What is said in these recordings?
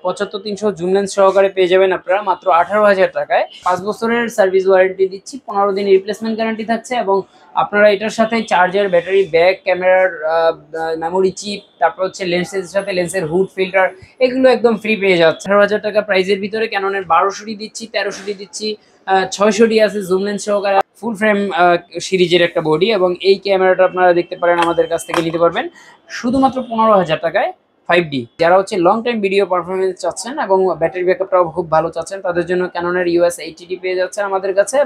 75-300 zoom lens সহকারে পেয়ে যাবেন আপনারা মাত্র 18,000 টাকায়। 5 বছরের সার্ভিস ওয়ারেন্টি দিচ্ছি, 15 দিন রিপ্লেসমেন্ট গ্যারান্টি থাকছে এবং আপনারা এটার সাথে চার্জার, ব্যাটারি, ব্যাক, ক্যামেরার মেমোরি চিপ, তারপর হচ্ছে লেন্সের সাথে লেন্সের হুড ফিল্টার, এগুলো একদম ফ্রি পেয়ে যাচ্ছে। 18,000 টাকা প্রাইসের ভিতরে ক্যাননের 1200 দিচ্ছি, 1300 দিচ্ছি, 600 আছে জুম লেন্স সহকারে ফুল ফ্রেম সিরিজের একটা বডি এবং এই ক্যামেরাটা আপনারা দেখতে পারেন আমাদের কাছ থেকে নিতে পারবেন শুধুমাত্র 15,000 টাকায় 5D। যারা হচ্ছে লং টাইম ভিডিও পারফরমেন্স চাচ্ছেন এবং ব্যাটারি ব্যাকআপটাও খুব ভালো চাচ্ছেন তাদের জন্য ক্যাননের US 80D পেয়ে যাচ্ছেন আমাদের কাছে।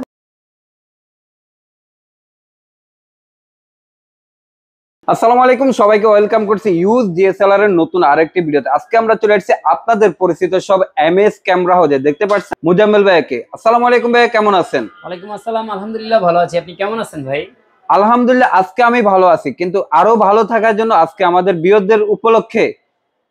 আসসালামু আলাইকুম, সবাইকে ওয়েলকাম করছি ইউজ ডিএসএলআর এর নতুন আরেকটি ভিডিওতে। আজকে আমরা চলে আসছি আপনাদের পরিচিত সব এমএস ক্যামেরা হাউসে। দেখতে পাচ্ছেন মুজাম্মেল ভাইকে। আসসালামু আলাইকুম ভাই, কেমন আছেন? ওয়ালাইকুম আসসালাম, আলহামদুলিল্লাহ ভালো আছি। আপনি কেমন আছেন ভাই? আলহামদুলিল্লাহ, আজকে আমি ভালো আছি, কিন্তু আরো ভালো থাকার জন্য আজকে আমাদের বিয়রদের উপলক্ষে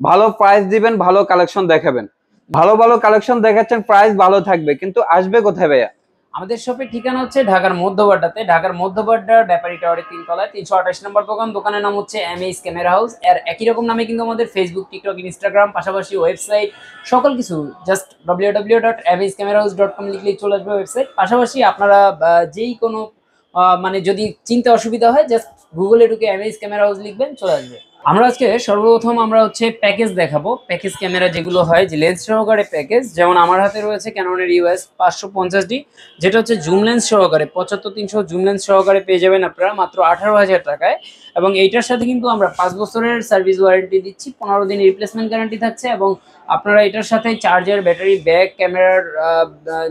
ভালো প্রাইস দিবেন, ভালো কালেকশন দেখাবেন। ভালো ভালো কালেকশন দেখাচ্ছেন, প্রাইস ভালো থাকবে, কিন্তু আসবে কোথায় ভাইয়া? আমাদের শপের ঠিকানা হচ্ছে ঢাকার মধ্যবাড্ডাতে, ঢাকার মধ্যবাড্ডার ব্যাপারী টাওয়ারের 3 তলায় 328 নম্বর দোকান। দোকানের নাম হচ্ছে এমএস ক্যামেরা হাউস। এর একই রকম নামে কিন্তু আমাদের ফেসবুক, টিকটক, ইনস্টাগ্রাম, পাশাপাশি ওয়েবসাইট, সকল কিছু জাস্ট www.amscamerahouse.com লিখলেই চলে আসবে ওয়েবসাইট। পাশাপাশি আপনারা যেই কোনো মানে যদি চিনতে অসুবিধা হয় জাস্ট গুগলে ঢুকে এমএস ক্যামেরা হাউস লিখবেন, চলে আসবে। আমরা আজকে সর্বপ্রথম আমরা হচ্ছে প্যাকেজ দেখাবো। প্যাকেজ ক্যামেরা যেগুলো হয়, যে লেন্স সহকারে প্যাকেজ, যেমন আমার হাতে রয়েছে ক্যাননের US 550D, যেটা হচ্ছে জুম লেন্স সহকারে 75-300 জুম লেন্স সহকারে পেয়ে যাবেন আপনারা মাত্র 18,000 টাকায়। এবং এইটার সাথে কিন্তু আমরা 5 বছরের সার্ভিস ওয়ারেন্টি দিচ্ছি, 15 দিন রিপ্লেসমেন্ট গ্যারান্টি থাকছে এবং আপনারা এটার সাথে চার্জার, ব্যাটারি, ব্যাক, ক্যামেরার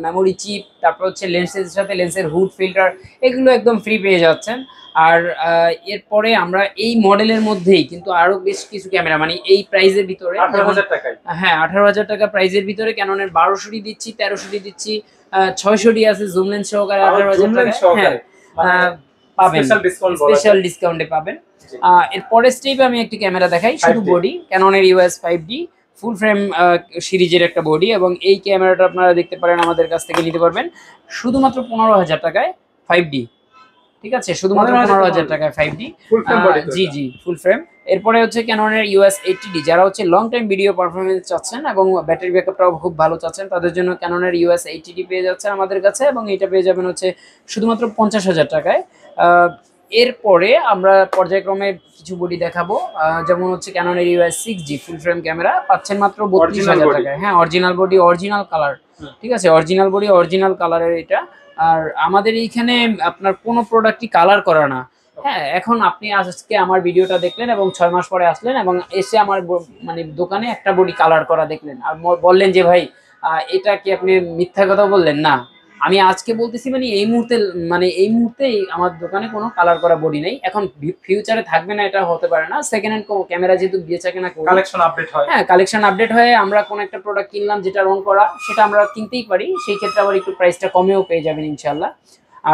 মেমোরি চিপ, তারপর হচ্ছে লেন্সের সাথে লেন্সের হুড ফিল্টার, এগুলো একদম ফ্রি পেয়ে যাচ্ছেন। আর এরপরে আমরা এই মডেলের মধ্যেই কিন্তু আরো বেশ কিছু ক্যামেরা, মানে এই প্রাইজের ভিতরে 18,000 টাকায়, হ্যাঁ 18,000 টাকা প্রাইজের ভিতরে ক্যাননের 1200 দিচ্ছি, 1300 দিচ্ছি, 600 আছে জুম লেন্স সহকারে 18,000 টাকা পাবেন, স্পেশাল ডিসকাউন্টে পাবেন। এরপরে স্টেপে আমি একটি ক্যামেরা দেখাই, শুধু বডি, ক্যাননের US 5D ফুল ফ্রেম সিরিজের একটা বডি এবং এই ক্যামেরাটা আপনারা দেখতে পারেন আমাদের কাছ থেকে নিতে পারবেন শুধুমাত্র 15,000 টাকায় 5D। ঠিক আছে, শুধুমাত্র 15,000 টাকায় 5D। জি জি, ফুল ফ্রেম। এরপরে হচ্ছে ক্যাননের US 80D। যারা হচ্ছে লং টাইম ভিডিও পারফরমেন্স চাচ্ছেন এবং ব্যাটারি ব্যাকআপটাও খুব ভালো চাচ্ছেন তাদের জন্য ক্যাননের US 80D পেয়ে যাচ্ছেন আমাদের কাছে এবং এটা পেয়ে যাবেন হচ্ছে শুধুমাত্র 50,000 টাকায়। এরপরে আমরা পর্যায়ক্রমে কিছু বডি দেখাবো, যেমন হচ্ছে ক্যাননের US 6G ফুল ফ্রেম ক্যামেরা পাচ্ছেন মাত্র 32,000 টাকায়। হ্যাঁ, অরিজিনাল বডি, অরিজিনাল কালার। ঠিক আছে, অরিজিনাল বডি, অরিজিনাল কালারের এটা। আর আমাদের এইখানে আপনার কোনো প্রোডাক্টই কালার করা না। হ্যাঁ, এখন আপনি আজকে আমার ভিডিওটা দেখলেন এবং 6 মাস পরে আসলেন এবং এসে আমার মানে দোকানে একটা বডি কালার করা দেখলেন আর বললেন যে ভাই এটা কি আপনি মিথ্যা কথা বললেন? না, আমি আজকে বলতেছি মানে এই মুহূর্তে আমার দোকানে কোনো কালার করা বডি নেই। এখন ফিউচারে থাকবে না এটা হতে পারে না। সেকেন্ড হ্যান্ড ক্যামেরা যেহেতু বেচা কেনা করি, কালেকশন আপডেট হয়। হ্যাঁ, কালেকশন আপডেট হয়। আমরা কোন একটা প্রোডাক্ট কিনলাম যেটা রং করা, সেটা আমরা কিনতেই পারি, সেই ক্ষেত্রে আবার একটু প্রাইসটা কমেও পেয়ে যাবেন ইনশাল্লাহ।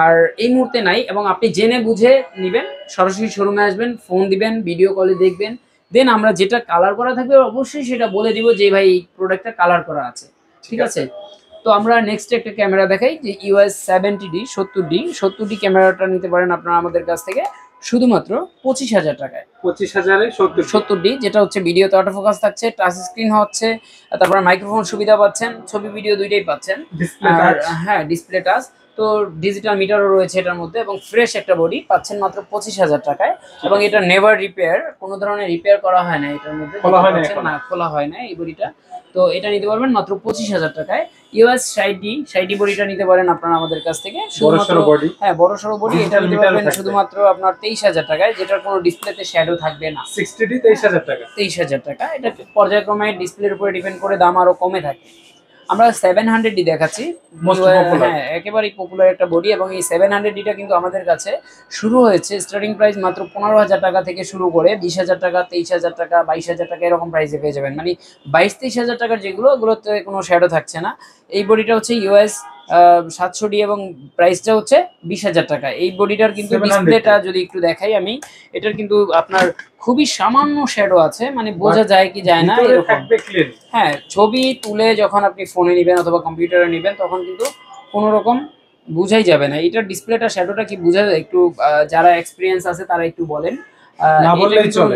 আর এই মুহূর্তে নাই এবং আপনি জেনে বুঝে নেবেন, সরাসরি শোরুমে আসবেন, ফোন দিবেন, ভিডিও কলে দেখবেন, দেন আমরা যেটা কালার করা থাকবে অবশ্যই সেটা বলে দিব যে ভাই এই প্রোডাক্টটা কালার করা আছে। ঠিক আছে, তো আমরা নেক্সট একটা ক্যামেরা দেখাই, যে US 70D 70D ক্যামেরাটা নিতে পারেন আপনারা আমাদের কাছ থেকে শুধুমাত্র 25,000 টাকায়। 25,000-এ 70D, যেটা হচ্ছে ভিডিওতে অটো ফোকাস থাকছে, টাচ স্ক্রিন হচ্ছে, তারপর মাইক্রোফোন সুবিধা পাচ্ছেন, ছবি ভিডিও দুইটাই পাচ্ছেন। আর হ্যাঁ, ডিসপ্লে টাচ, তো ডিজিটাল মিটারও রয়েছে এটার মধ্যে এবং ফ্রেশ একটা বডি পাচ্ছেন মাত্র 25,000 টাকায়। এবং এটা নেভার রিপেয়ার, কোনো ধরনের রিপেয়ার করা হয় না এটার মধ্যে, না খোলা হয় না এই বডিটা। তো এটা নিতে পারবেন মাত্র 25,000 টাকায়। US 60D বডিটা নিতে পারেন আপনারা আমাদের কাছ থেকে শুধুমাত্র, হ্যাঁ বড়সড় বডি, এটা নিতে পারবেন শুধুমাত্র আপনার 23,000 টাকায়, যেটার কোনো ডিসপ্লেতে শ্যাডো থাকবে না। 60D 23,000 টাকা। 23,000 টাকা। এটা পর্যায়ক্রমে ডিসপ্লের উপরে ডিপেন্ড করে দাম আরো কমে থাকে। আমরা 700D দেখাচ্ছি, হ্যাঁ একেবারেই পপুলার একটা বডি এবং এই 700Dটা কিন্তু আমাদের কাছে শুরু হয়েছে স্টার্টিং প্রাইস মাত্র 15,000 টাকা থেকে শুরু করে 20,000 টাকা, 23,000 টাকা, 22,000 টাকা এরকম প্রাইসে পেয়ে যাবেন। মানে 22-23,000 টাকার যেগুলো, ওগুলোতে কোনো শ্যাডো থাকছে না। এই বডিটা হচ্ছে US 700D এবং প্রাইসটা হচ্ছে 20,000 টাকা। এই বডিটার কিন্তু ডিসপ্লেটা যদি একটু দেখাই আমি, এটার কিন্তু আপনার খুবই সামান্য শ্যাডো আছে, মানে বোঝা যায় কি যায় না এরকম। হ্যাঁ, ছবি তুলে যখন আপনি ফোনে নেবেন অথবা কম্পিউটারে নেবেন তখন কিন্তু কোনো রকম বুঝাই যাবে না। এটার ডিসপ্লেটা শ্যাডোটা কি বোঝা যায় একটু, যারা এক্সপিরিয়েন্স আছে তারা একটু বলেন।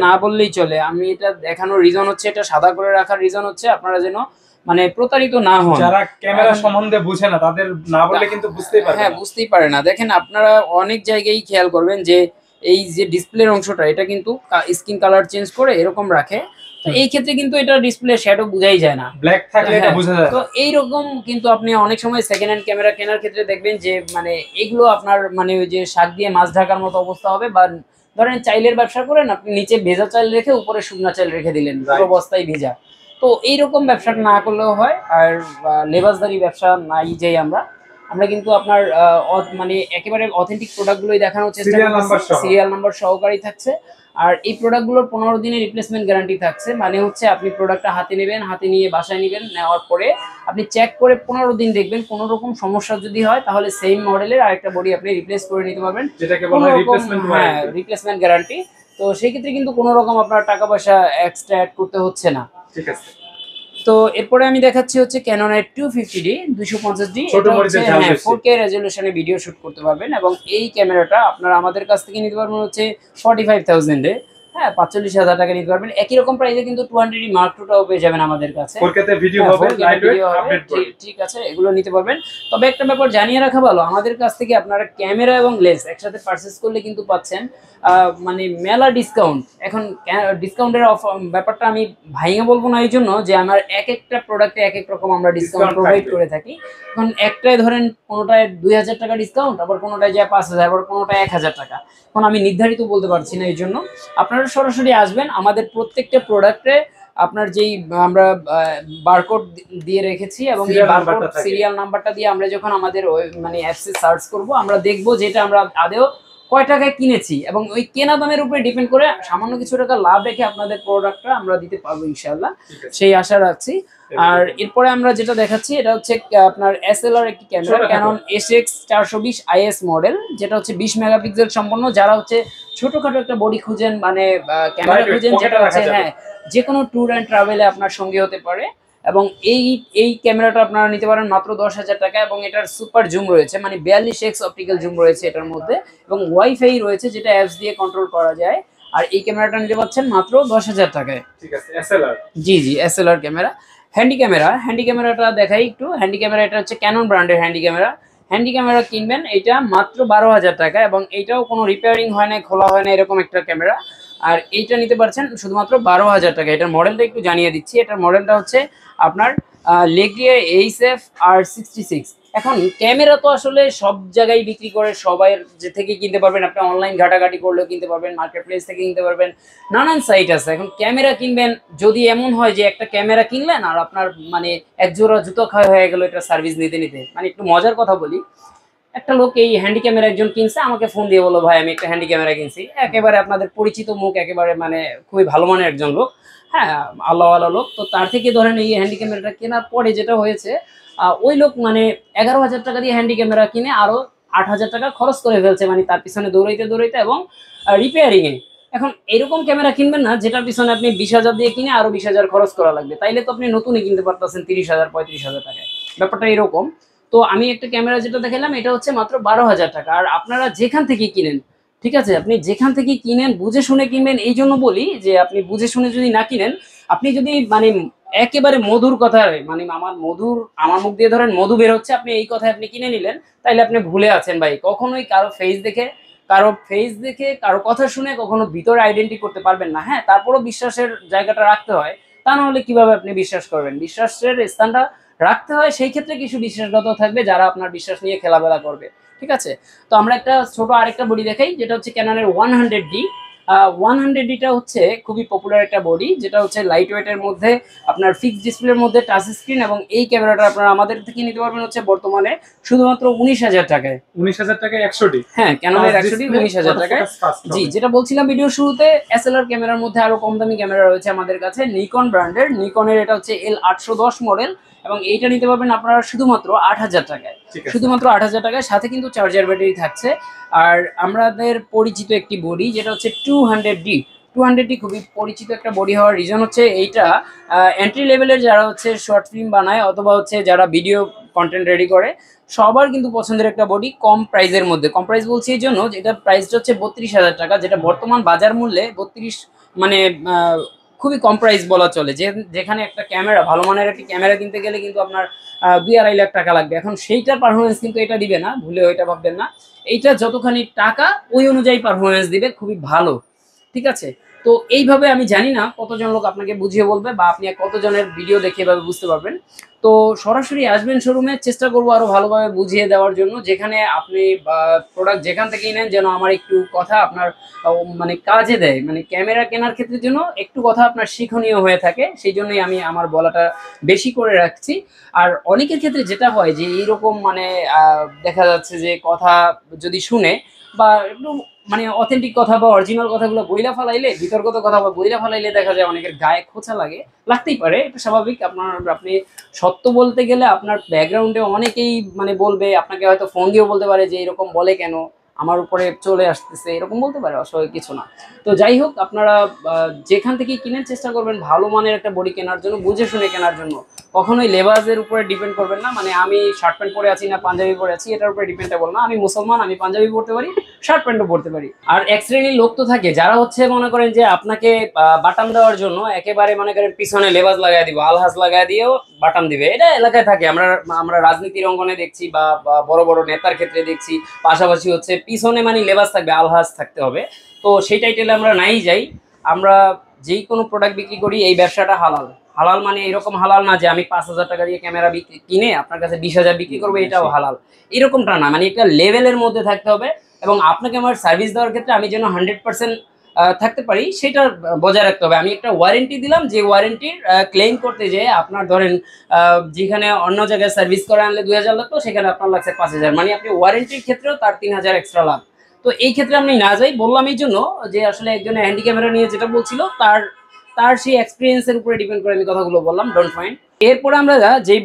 না বললেই চলে। আমি এটা দেখানোর রিজন হচ্ছে, এটা সাদা করে রাখার রিজন হচ্ছে আপনারা যেন মানে প্রতারিত না হন। যারা ক্যামেরা সম্বন্ধে বুঝে না তাদের না বললে কিন্তু বুঝতেই পারবে না। হ্যাঁ, বুঝতেই পারে না। দেখেন আপনারা অনেক জায়গায় খেয়াল করবেন যে এই যে ডিসপ্লের অংশটা এটা কিন্তু স্কিন কালার চেঞ্জ করে এরকম রাখে, তো এই ক্ষেত্রে কিন্তু এটা ডিসপ্লে শ্যাডো বোঝাই যায় না, ব্ল্যাক থাকলে এটা বোঝা যায়। তো এইরকম কিন্তু আপনি অনেক সময় সেকেন্ড হ্যান্ড ক্যামেরা কেনার ক্ষেত্রে দেখবেন যে মানে এগুলো আপনার মানে ওই যে শাক দিয়ে মাছ ঢাকার মতো অবস্থা হবে। বা ধরেন চাইলের ব্যবসা করেন আপনি, নিচে ভেজা চাল রেখে উপরে শুকনা চাল রেখে দিলেন, পুরো বস্তায় ভেজা। তো এইরকম ব্যবসা না করলেও হয়। আর লেবাসদারি ব্যবসা নাই যাই আমরা কিন্তু আপনার মানে একেবারে অথেন্টিক প্রোডাক্টগুলোই দেখানোর চেষ্টা করছি, সিরিয়াল নাম্বার সহকারী থাকছে। আর এই প্রোডাক্টগুলোর 15 দিনের রিপ্লেসমেন্ট গ্যারান্টি থাকছে। মানে হচ্ছে আপনি প্রোডাক্টটা হাতে নেবেন, হাতে নিয়ে বাসায় নেবেন, নেওয়ার পরে আপনি চেক করে 15 দিন দেখবেন, কোনো রকম সমস্যা যদি হয় তাহলে সেম মডেলের আরেকটা বডি আপনি রিপ্লেস করে নিতে পারবেন, যেটাকে বলা হয় রিপ্লেসমেন্ট ওয়ারেন্টি। হ্যাঁ, রিপ্লেসমেন্ট গ্যারান্টি। তো সেই ক্ষেত্রে কিন্তু কোনো রকম আপনার টাকা পয়সা এক্সট্রা অ্যাড করতে হচ্ছে না। ঠিক আছে। তো এরপরে আমি দেখাচ্ছি হচ্ছে ক্যাননের 250D 250D, ছোট মরিচের ঝাল বেশি, 4K রেজোলিউশনে ভিডিও শুট করতে পারবেন। এবং এই ক্যামেরাটা আপনারা আমাদের কাছ থেকে নিতে পারবেন হচ্ছে 45,000 এ, হ্যাঁ 45,000 টাকা নিতে পারবেন। একই রকম প্রাইসে কিন্তু 200D Mark II টাও পেয়ে যাবেন আমাদের কাছে। 4K তে ভিডিও হবে, লাইটওয়েট আপডেট করে, ঠিক আছে, এগুলো নিতে পারবেন। তবে একটা ব্যাপার জানিয়ে রাখা ভালো, আমাদের কাছ থেকে আপনারা ক্যামেরা এবং লেন্স একসাথে পারচেজ করলে কিন্তু পাচ্ছেন মানে মেলা ডিসকাউন্ট। এখন ডিসকাউন্টের ব্যাপারটা আমি ভাইঙে বলবো না, এই জন্য যে আমার এক একটা প্রোডাক্টে এক এক রকম আমরা ডিসকাউন্ট প্রোভাইড করে থাকি। এখন একটাই ধরেন কোনোটায় 2,000 টাকা ডিসকাউন্ট, আবার কোনোটায় যায় 5,000, আবার কোনোটায় 1,000 টাকা। এখন আমি নির্ধারিত বলতে পারছি না, এই জন্য আপনারা সরাসরি আসবেন। আমাদের প্রত্যেকটা প্রোডাক্টে আপনার যেই আমরা বারকোড দিয়ে রেখেছি, এবং এই বারকোড সিরিয়াল নাম্বারটা দিয়ে আমরা যখন আমাদের মানে অ্যাপসে সার্চ করব, আমরা দেখব যেটা আমরা আদেও কয় টাকায় কিনেছি, এবং ওই কেনা দামের উপরে ডিপেন্ড করে সামান্য কিছু টাকা লাভ রেখে আপনাদের প্রোডাক্টটা আমরা দিতে পারবো ইনশাআল্লাহ, সেই আশা রাখছি। আর এরপরে আমরা যেটা দেখাচ্ছি এটা হচ্ছে আপনার এসএলআর একটি camera, Canon SX 420 IS model, যেটা হচ্ছে 20 মেগাপিক্সেল সম্পন্ন। যারা হচ্ছে ছোটখাটো একটা বডি খুঁজেন, মানে ক্যামেরা খুঁজেন যেটা হচ্ছে হ্যাঁ যে কোনো ট্যুর অ্যান্ড ট্রাভেলে আপনার সঙ্গী হতে পারে, এবং এই ক্যামেরাটা আপনারা নিতে পারেন মাত্র 10,000 টাকা। এবং এটার সুপার জুম রয়েছে, মানে 42x অপটিক্যাল জুম রয়েছে এটার মধ্যে, এবং ওয়াইফাই রয়েছে যেটা অ্যাপস দিয়ে কন্ট্রোল করা যায়। আর এই ক্যামেরাটা নিতে পাচ্ছেন মাত্র 10,000 টাকায়। ঠিক আছে, এসএলআর, জি এসএলআর ক্যামেরা। হ্যান্ডি ক্যামেরাটা দেখাই একটু। হ্যান্ডি ক্যামেরা, এটা হচ্ছে ক্যানন ব্র্যান্ডের হ্যান্ডি ক্যামেরা কিনবেন এটা মাত্র 12,000 টাকা, এবং এইটাও কোনো রিপেয়ারিং হয় না, খোলা হয় না, এরকম একটা ক্যামেরা। আর এইটা নিতে পারছেন শুধুমাত্র 12,000 টাকা। এটার মডেলটা একটু জানিয়ে দিচ্ছি। এটার মডেলটা হচ্ছে আপনার লেগিয়ার HF R66। এখন ক্যামেরা তো আসলে সব জায়গায় বিক্রি করে, সবাই যে থেকে কিনতে পারবেন, আপনি অনলাইন ঘাটাঘাটি করলেও কিনতে পারবেন, মার্কেট প্লেস থেকে কিনতে পারবেন, নানান সাইট আছে। এখন ক্যামেরা কিনবেন, যদি এমন হয় যে একটা ক্যামেরা কিনলেন আর আপনার মানে এক জোড়া জুতো ক্ষয় হয়ে গেল এটা সার্ভিস নিতে নিতে, মানে একটু মজার কথা বলি, একটা লোক এই হ্যান্ডি ক্যামেরা একজন কিনছে, আমাকে ফোন দিয়ে বললো ভাই আমি একটা হ্যান্ডি ক্যামেরা কিনছি। একেবারে আপনাদের পরিচিত মুখ, একেবারে মানে খুবই ভালো মানের একজন লোক, হ্যাঁ আল্লাহ লোক। তো তার থেকে ধরেন এই হ্যান্ডি ক্যামেরাটা কেনার পরে যেটা হয়েছে, ওই লোক মানে 11,000 টাকা দিয়ে হ্যান্ডি ক্যামেরা কিনে আরো 8,000 টাকা খরচ করে ফেলছে, মানে তার পিছনে দৌড়াইতে এবং রিপেয়ারিং এ। এখন এরকম ক্যামেরা কিনবেন না যেটার পিছনে আপনি 20,000 দিয়ে কিনে আরো 20,000 খরচ করা লাগবে, তাইলে তো আপনি নতুনই কিনতে পারতেছেন 30,000 35,000 টাকায়। ব্যাপারটা এরকম। তো আমি একটা ক্যামেরা যেটা দেখালাম এটা হচ্ছে মাত্র 12,000 টাকা। আর আপনারা যেখান থেকে কিনেন, ঠিক আছে, আপনি যেখান থেকে কিনেন বুঝে শুনে কিনবেন। এই জন্য বলি যে আপনি বুঝে শুনে যদি না কিনেন, আপনি যদি মানে একেবারে মধুর কথা, মানে আমার মুখ দিয়ে ধরেন মধু বের হচ্ছে, আপনি এই কথায় আপনি কিনে নিলেন, তাইলে আপনি ভুলে আছেন ভাই। কখনোই কারো ফেস দেখে কারো কথা শুনে কখনো ভিতরে আইডেন্টি করতে পারবেন না। হ্যাঁ, তারপরও বিশ্বাসের জায়গাটা রাখতে হয়, তা না হলে কিভাবে আপনি বিশ্বাস করবেন? বিশ্বাসের স্থানটা রাখতে হয়, সেই ক্ষেত্রে কিছু বিশ্বাসঘাতক থাকবে যারা আপনার বিশ্বাস নিয়ে খেলাবেলা করবে, ঠিক আছে। তো আমরা একটা ছোট আরেকটা বডি দেখাই, যেটা হচ্ছে ক্যাননের 100D। 100Dটা হচ্ছে খুবই পপুলার একটা বডি, যেটা হচ্ছে লাইট ওয়েটের মধ্যে আপনার ফিক্সড ডিসপ্লের মধ্যে টাচ স্ক্রিন, এবং এই ক্যামেরাটা আপনারা আমাদের থেকে নিতে পারবেন হচ্ছে বর্তমানে শুধুমাত্র 19,000 টাকায়। 19,000 টাকায় 100D, হ্যাঁ ক্যাননের 100D 19,000 টাকায়। জি, যেটা বলছিলাম ভিডিও শুরুতে, এসএলআর ক্যামেরার মধ্যে আরো কম দামি ক্যামেরা রয়েছে আমাদের কাছে। নিকন ব্র্যান্ডের, নিকনের এটা হচ্ছে L810 মডেল, এবং এইটা নিতে পারবেন আপনারা শুধুমাত্র 8,000 টাকায়, শুধুমাত্র 8,000 টাকায়, সাথে কিন্তু চার্জার ব্যাটারি থাকছে। আর আমাদের পরিচিত একটি বডি যেটা হচ্ছে 200D খুবই পরিচিত একটা বডি হওয়ার রিজন হচ্ছে এইটা এন্ট্রি লেভেলের যারা হচ্ছে শর্ট ফিল্ম বানায়, অথবা হচ্ছে যারা ভিডিও কন্টেন্ট রেডি করে, সবার কিন্তু পছন্দের একটা বডি, কম প্রাইসের মধ্যে। কম প্রাইস বলছি এই জন্য যেটা প্রাইসটা হচ্ছে 32,000 টাকা, যেটা বর্তমান বাজার মূল্যে 32 মানে খুবই কম প্রাইস বলা চলে। যেখানে একটা ক্যামেরা, ভালো মানের একটা ক্যামেরা কিনতে গেলে কিন্তু আপনার 2-2.5 লাখ টাকা লাগবে। এখন সেইটার পারফরমেন্স কিন্তু এটা দিবে না, ভুলেও এটা ভাববেন না। এইটা যতখানি টাকা ওই অনুযায়ী পারফরমেন্স দিবে, খুবই ভালো, ঠিক আছে। তো এইভাবে আমি জানি না কতজন লোক আপনাকে বুঝিয়ে বলবে বা আপনি কতজনের ভিডিও দেখে এভাবে বুঝতে পারবেন। তো সরাসরি আসবেন শোরুমে, চেষ্টা করবো আরো ভালোভাবে বুঝিয়ে দেওয়ার জন্য। যেখানে আপনি প্রোডাক্ট যেখান থেকেই নেন, যেন আমার একটু কথা আপনার মানে কাজে দেয়, মানে ক্যামেরা কেনার ক্ষেত্রে যেন একটু কথা আপনার শিক্ষণীয় হয়ে থাকে, সেই জন্যই আমি আমার বলাটা বেশি করে রাখছি। আর অনেকের ক্ষেত্রে যেটা হয় যে এইরকম মানে দেখা যাচ্ছে যে কথা যদি শুনে বা একটু মানে অথেন্টিক কথা বা অরিজিনাল কথাগুলো বইলা ফেলাইলে, বিতর্কত কথা বা বইলা ফেলাইলে দেখা যায় অনেকের গায়ে খোঁচা লাগে, লাগতেই পারে, এটা স্বাভাবিক। আপনি সত্য বলতে গেলে আপনার ব্যাকগ্রাউন্ডে অনেকেই মানে বলবে, আপনাকে হয়তো ফোন দিয়েও বলতে পারে যে এরকম বলে কেন, আমার উপরে চলে আসতেছে, এরকম বলতে পারে, অস্বাভাবিক কিছু না। তো যাই হোক, আপনারা যেখান থেকেই কিনেন চেষ্টা করবেন ভালো মানের একটা বডি কেনার জন্য, বুঝে শুনে কেনার জন্য। কখনোই লেবাসের উপরে ডিপেন্ড করবেন না, মানে আমি শার্ট প্যান্ট পরে আছি না পাঞ্জাবি পরে আছি এটার উপরে ডিপেন্ডেবল না। আমি মুসলমান, আমি পাঞ্জাবি পরতে পারি, শার্ট প্যান্টও পরতে পারি। আর এক শ্রেণীর লোক তো থাকে যারা হচ্ছে মনে করেন যে আপনাকে বাটাম দেওয়ার জন্য একেবারে মনে করেন পিছনে লেবাস লাগাই দিব, আলহাজ লাগাই দিয়েও বাটাম দিবে। এটা এলাকায় থাকে, আমরা আমরা রাজনীতির অঙ্গনে দেখছি বা বড় বড় নেতার ক্ষেত্রে দেখছি। পাশাপাশি হচ্ছে পিছনে মানে লেবাস থাকবে, আলহাজ থাকতে হবে। তো সেই টাইটেলে আমরা নাই যাই। আমরা যেই কোনো প্রোডাক্ট বিক্রি করি, এই ব্যবসাটা হালাল। হালাল মানে এরকম হালাল না যে আমি 5,000 টাকা দিয়ে ক্যামেরা কিনে আপনার কাছে 20,000 বিক্রি করবো, এটাও হালাল, এরকমটা না। মানে একটা লেভেলের মধ্যে থাকতে হবে এবং আপনাকে আমার সার্ভিস দেওয়ার ক্ষেত্রে আমি যেন 100% থাকতে পারি সেটা বজায় রাখতে হবে। আমি একটা ওয়ারেন্টি দিলাম, যে ওয়ারেন্টির ক্লেম করতে যেয়ে আপনার ধরেন যেখানে অন্য জায়গায় সার্ভিস করে আনলে 2,000 লাগতো, সেখানে আপনার লাগছে 5,000, মানে আপনি ওয়ারেন্টির ক্ষেত্রেও তার 3,000 এক্সট্রা লাভ। তো এই ক্ষেত্রে আমি না যাই, বললাম এই জন্য যে আসলে একজন হ্যান্ডি ক্যামেরা নিয়ে যেটা বলছিল তার তার সেই এক্সপিরিয়েন্সের উপরে ডিপেন্ড করে আমি কথাগুলো বললাম, ডোন্ট মাইন্ড। এরপরে আমরা যে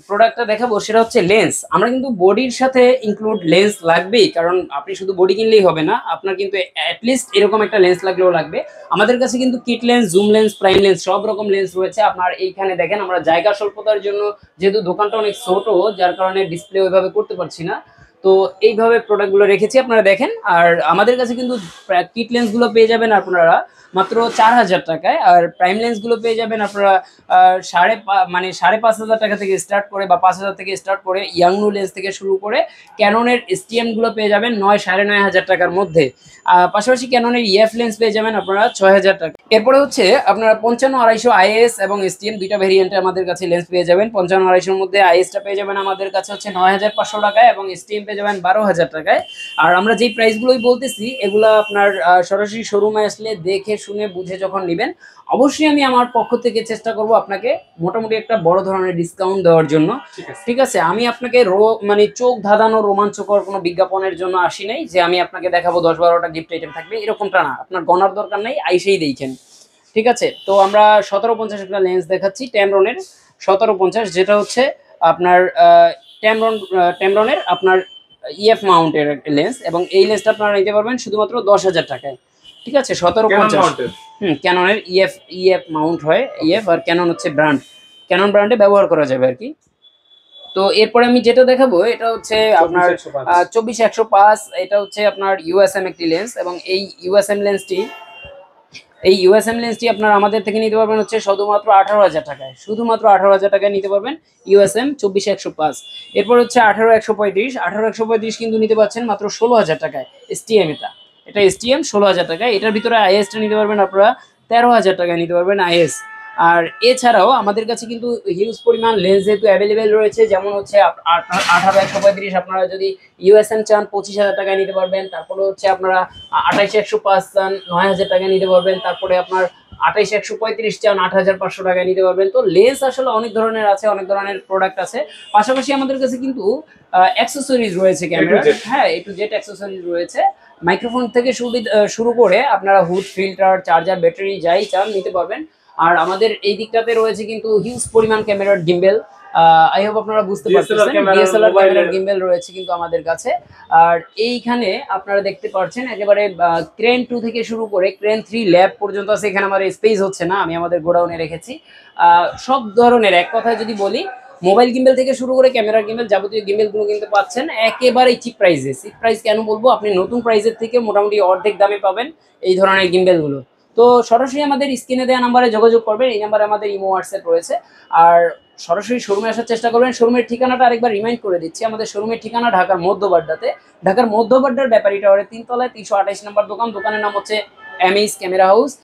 প্রোডাক্টটা দেখাবো সেটা হচ্ছে লেন্স। আমরা কিন্তু বডির সাথে ইনক্লুড লেন্স লাগবেই, কারণ আপনি শুধু বডি কিনলেই হবে না, আপনার কিন্তু অ্যাটলিস্ট এরকম একটা লেন্স লাগলেও লাগবে। আমাদের কাছে কিন্তু kit lens, zoom lens, prime lens সব রকম লেন্স রয়েছে। আপনার এইখানে দেখেন আমরা জায়গা স্বল্পতার জন্য, যেহেতু দোকানটা অনেক ছোট, যার কারণে ডিসপ্লে ওইভাবে করতে পারছি না, তো এইভাবে প্রোডাক্টগুলো রেখেছি, আপনারা দেখেন। আর আমাদের কাছে কিন্তু কিট লেন্সগুলো পেয়ে যাবেন আপনারা মাত্র 4,000 টাকায়, আর প্রাইম লেন্সগুলো পেয়ে যাবেন আপনারা মানে 5,500 টাকা থেকে স্টার্ট করে বা 5,000 থেকে স্টার্ট করে, ইয়াংনু লেন্স থেকে শুরু করে ক্যাননের এসটিএম গুলো পেয়ে যাবেন 9-9,500 টাকার মধ্যে। পাশাপাশি ক্যাননের ইএফ লেন্স পেয়ে যাবেন আপনারা 6,000 টাকা। এরপরে হচ্ছে আপনারা 55-250 আইএস এবং এসটিএম দুইটা ভেরিয়েন্টে আমাদের কাছে লেন্স পেয়ে যাবেন। 55-250 মধ্যে আইএসটা পেয়ে যাবেন আমাদের কাছে হচ্ছে 9,500 টাকায় এবং এসটিএম পেয়ে যাবেন 12,000 টাকায়। আর আমরা যেই প্রাইসগুলোই বলতেছি এগুলো আপনার সরাসরি শোরুমে আসলে দেখে শুনে বুঝে যখন নেবেন, অবশ্যই আমি আমার পক্ষ থেকে চেষ্টা করব আপনাকে মোটামুটি একটা বড় ধরনের ডিসকাউন্ট দেওয়ার জন্য, ঠিক আছে। আমি আপনাকে মানে চোখ ধাঁধানো রোমাঞ্চকর কোনো বিজ্ঞাপনের জন্য আসি নাই যে আমি আপনাকে দেখাবো 10-12টা গিফট আইটেম থাকবে, এরকমটা না। আপনার গণার দরকার নাই, আইসেই দেখেন, ঠিক আছে। তো আমরা 1750 একটা লেন্স দেখাচ্ছি ট্যামরনের 1750, যেটা হচ্ছে আপনার ট্যামরনের আপনার ইএফ মাউন্টের লেন্স, এবং এই লেন্সটা আপনারা নিতে পারবেন শুধুমাত্র 10,000 টাকায়, ঠিক আছে। 1750 ক্যাননের ইএফ মাউন্ট হয়, ইএফ আর ক্যানন হচ্ছে ব্র্যান্ড, ক্যানন ব্র্যান্ডে ব্যবহার করা যাবে আর কি। তো এরপরে আমি যেটা দেখাবো এটা হচ্ছে আপনার 24-105, এটা হচ্ছে আপনার ইউএসএম একটি লেন্স, এবং এই ইউএসএম লেন্সটি আপনার আমাদের থেকে নিতে পারবেন হচ্ছে শুধুমাত্র 18,000 টাকায়, শুধুমাত্র 18,000 টাকায় নিতে পারবেন ইউএসএম 24-105। এরপর হচ্ছে 18-135 কিন্তু নিতে পারছেন মাত্র 16,000 টাকায় এসটিএম। এটা এসটিএম 16,000 টাকায়। এটার ভিতরে আইএসটা নিতে পারবেন আপনারা 13,000 টাকায় নিতে পারবেন আইএস। আর এছাড়াও আমাদের কাছে কিন্তু হিউজ পরিমাণ লেন্স যেহেতু অ্যাভেলেবেল রয়েছে, যেমন হচ্ছে 18-135 আপনারা যদি ইউএসএম চান 25,000 টাকায় নিতে পারবেন। তারপরে হচ্ছে আপনারা 28-105 চান 9,000 টাকায় নিতে পারবেন। তারপরে আপনার 28-135 চান 8,500 টাকায় নিতে পারবেন। তো লেন্স আসলে অনেক ধরনের আছে, অনেক ধরনের প্রোডাক্ট আছে। পাশাপাশি আমাদের কাছে কিন্তু অ্যাক্সেসরিজ রয়েছে ক্যামেরা, হ্যাঁ A to Z অ্যাক্সেসরিজ রয়েছে। মাইক্রোফোন থেকে শুরু করে আপনারা হুড, ফিল্টার, চার্জার, ব্যাটারি যাই চান নিতে পারবেন। আর আমাদের এই দিকটাতে রয়েছে কিন্তু হিউজ পরিমাণ ক্যামেরার গিম্বেল, আই হোপ আপনারা বুঝতে পারছেন, ডিএসএলআর ক্যামেরার গিম্বেল রয়েছে কিন্তু আমাদের কাছে। আর এইখানে আপনারা দেখতে পাচ্ছেন একেবারে ক্রেন 2 থেকে শুরু করে ক্রেন 3 ল্যাব পর্যন্ত আছে। এখানে আমার স্পেস হচ্ছে না, আমি আমাদের গোডাউনে রেখেছি সব ধরনের। এক কথায় যদি বলি মোবাইল গিম্বেল থেকে শুরু করে ক্যামেরা গিম্বেল যাবতীয় গিম্বেলগুলো কিন্তু পাচ্ছেন একেবারে চিপ প্রাইসে। চিপ প্রাইস কেন বলবো, আপনি নতুন প্রাইসের থেকে মোটামুটি অর্ধেক দামে পাবেন এই ধরনের গিম্বেলগুলো। তো সরাসরি আমাদের স্ক্রিনে দেওয়া নাম্বারে যোগাযোগ করবেন, এই নাম্বারে আমাদের ইমো হোয়াটসঅ্যাপ রয়েছে। আর সরাসরি শোরুমে আসার চেষ্টা করবেন। শোরুমের ঠিকানাটা আরেকবার রিমাইন্ড করে দিচ্ছি, আমাদের শোরুমের ঠিকানা ঢাকার মধ্যবাড্ডাতে, ঢাকার মধ্যবাড্ডার ব্যাপারী টাওয়ারের 3 তলায় 328 নম্বর দোকান। দোকানের নাম হচ্ছে এমএস ক্যামেরা হাউস।